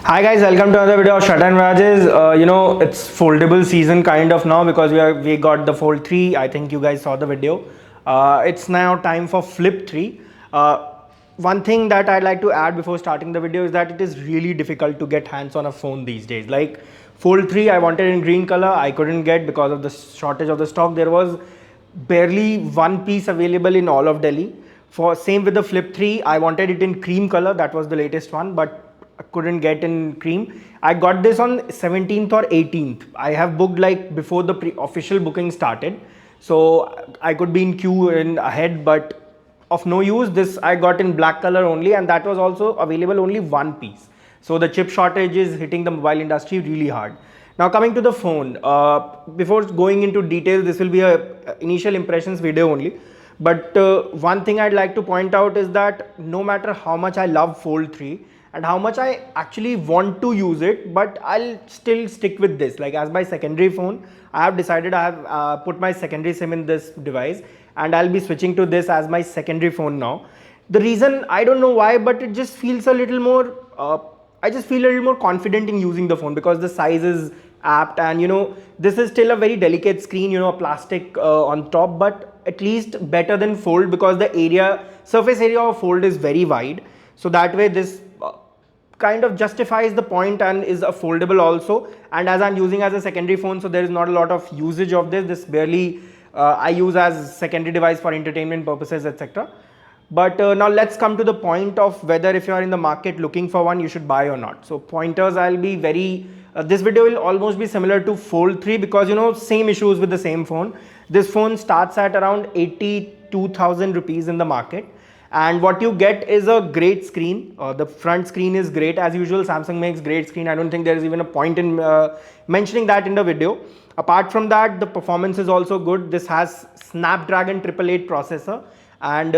Hi guys, welcome to another video of Shut and Rajes. It's foldable season kind of now because we got the Fold 3. I think you guys saw the video. It's now time for Flip 3. One thing that I'd like to add before starting the video is that it is really difficult to get hands on a phone these days. Like Fold 3, I wanted in green color. I couldn't get because of the shortage of the stock. There was barely one piece available in all of Delhi. For same with the Flip 3, I wanted it in cream color. That was the latest one, but I couldn't get in cream. I got this on 17th or 18th. I have booked like before the official booking started, so I could be in queue in ahead, but of no use. This I got in black color only, and that was also available only one piece. So the chip shortage is hitting the mobile industry really hard. Now coming to the phone, before going into details, this will be a initial impressions video only. But one thing I'd like to point out is that no matter how much I love Fold 3 and how much I actually want to use it, but I'll still stick with this. Like as my secondary phone, I have decided I have put my secondary SIM in this device and I'll be switching to this as my secondary phone now. The reason, I don't know why, but it just feels a little more, I just feel a little more confident in using the phone because the size is apt, and this is still a very delicate screen, a plastic on top, but at least better than Fold because the surface area of Fold is very wide. So that way this kind of justifies the point and is a foldable also. And as I'm using as a secondary phone, so there is not a lot of usage of this barely I use as secondary device for entertainment purposes, etc. But now let's come to the point of whether if you are in the market looking for one, you should buy or not. So pointers, I'll be very this video will almost be similar to Fold 3 because same issues with the same phone. This phone starts at around 82,000 rupees in the market, and what you get is a great screen. The front screen is great as usual. Samsung makes great screen. I don't think there is even a point in mentioning that in the video. Apart from that, the performance is also good. This has Snapdragon 888 processor and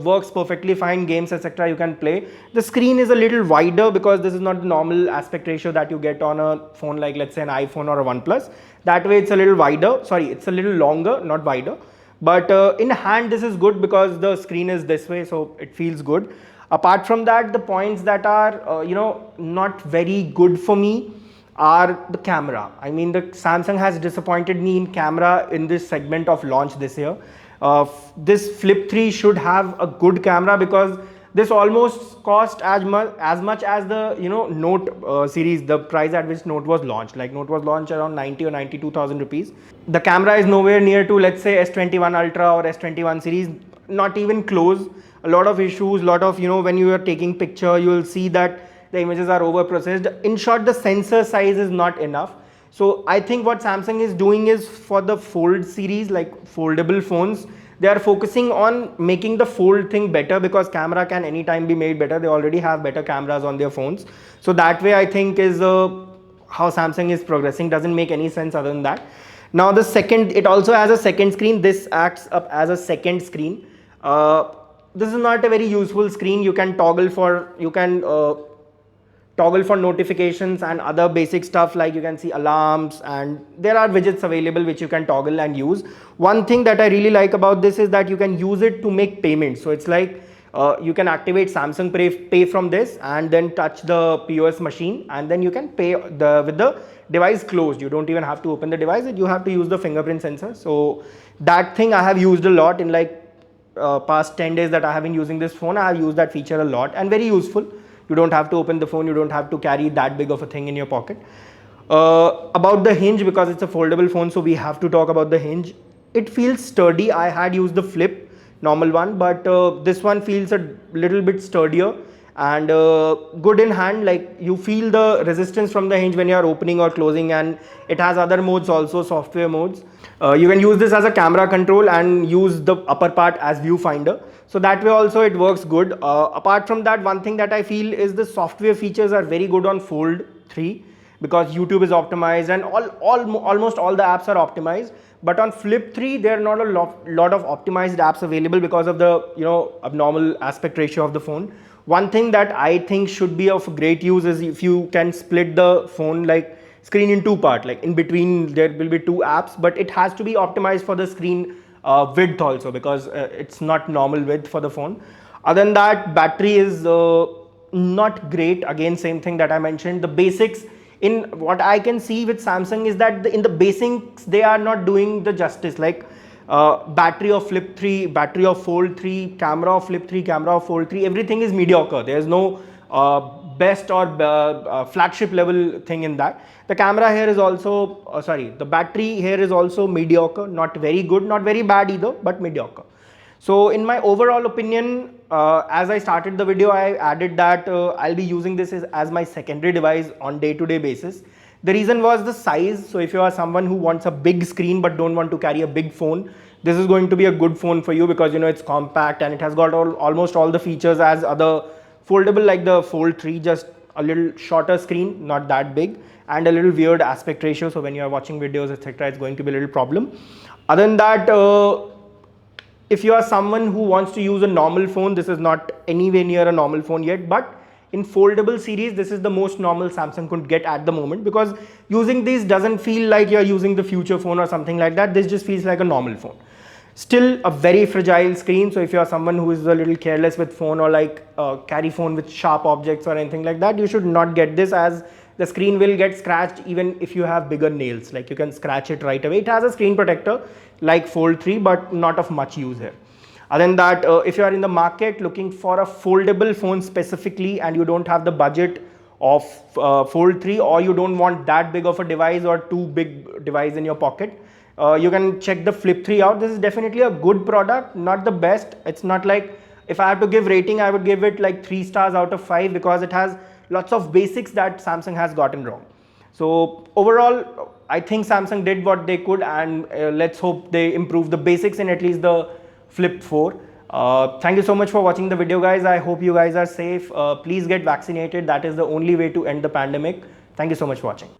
works perfectly fine. Games, etc. you can play. The screen is a little wider because this is not the normal aspect ratio that you get on a phone like, let's say, an iPhone or a OnePlus. That way it's a little wider. Sorry, it's a little longer, not wider. But in hand, this is good because the screen is this way, so it feels good. Apart from that, the points that are not very good for me are the camera. I mean, the Samsung has disappointed me in camera in this segment of launch this year. This Flip 3 should have a good camera because this almost cost as much as the Note series, the price at which Note was launched. Like Note was launched around 90 or 92,000 rupees. The camera is nowhere near to, let's say, S21 Ultra or S21 series, not even close. A lot of issues, lot of when you are taking picture, you will see that the images are over processed. In short, the sensor size is not enough. So I think what Samsung is doing is for the Fold series, like foldable phones, they are focusing on making the Fold thing better because camera can anytime be made better. They already have better cameras on their phones. So that way I think is how Samsung is progressing. Doesn't make any sense other than that. Now the second, it also has a second screen. This acts up as a second screen. This is not a very useful screen. You can toggle for, notifications and other basic stuff, like you can see alarms, and there are widgets available which you can toggle and use. One thing that I really like about this is that you can use it to make payments. So it's like you can activate Samsung Pay from this and then touch the POS machine, and then you can pay with the device closed. You don't even have to open the device, you have to use the fingerprint sensor. So that thing I have used a lot in like past 10 days that I have been using this phone. I have used that feature a lot and very useful. You don't have to open the phone, you don't have to carry that big of a thing in your pocket. About the hinge, because it's a foldable phone, so we have to talk about the hinge. It feels sturdy. I had used the Flip normal one, but this one feels a little bit sturdier and good in hand. Like you feel the resistance from the hinge when you are opening or closing, and it has other modes also, software modes. You can use this as a camera control and use the upper part as viewfinder. So that way also it works good. Apart from that, one thing that I feel is the software features are very good on Fold 3 because YouTube is optimized and almost all the apps are optimized. But on Flip 3, there are not a lot of optimized apps available because of the abnormal aspect ratio of the phone. One thing that I think should be of great use is if you can split the phone like screen in two parts, like in between there will be two apps, but it has to be optimized for the screen width also because it's not normal width for the phone. Other than that, battery is not great. Again, same thing that I mentioned. The basics in what I can see with Samsung is that in the basics they are not doing the justice. Like battery of Flip 3, battery of Fold 3, camera of Flip 3, camera of Fold 3, everything is mediocre. There's no best or flagship level thing in that. The camera here is also, the battery here is also mediocre, not very good, not very bad either, but mediocre. So in my overall opinion, as I started the video, I added that I'll be using this as my secondary device on day-to-day basis. The reason was the size. So if you are someone who wants a big screen but don't want to carry a big phone, this is going to be a good phone for you because it's compact and it has got almost all the features as other foldable like the Fold 3, just a little shorter screen, not that big, and a little weird aspect ratio. So when you are watching videos, etc., it's going to be a little problem. Other than that, if you are someone who wants to use a normal phone, this is not anywhere near a normal phone yet, but in foldable series, this is the most normal Samsung could get at the moment, because using these doesn't feel like you're using the future phone or something like that. This just feels like a normal phone. Still a very fragile screen, so if you are someone who is a little careless with phone or like carry phone with sharp objects or anything like that, you should not get this, as the screen will get scratched even if you have bigger nails. Like you can scratch it right away. It has a screen protector like Fold 3, but not of much use here. Other than that, if you are in the market looking for a foldable phone specifically and you don't have the budget of Fold 3, or you don't want that big of a device or too big device in your pocket, you can check the Flip 3 out. This is definitely a good product, not the best. It's not like, if I have to give rating, I would give it like 3 stars out of 5, because it has lots of basics that Samsung has gotten wrong. So overall, I think Samsung did what they could, and let's hope they improve the basics in at least the Flip 4. Thank you so much for watching the video, guys. I hope you guys are safe. Please get vaccinated. That is the only way to end the pandemic. Thank you so much for watching.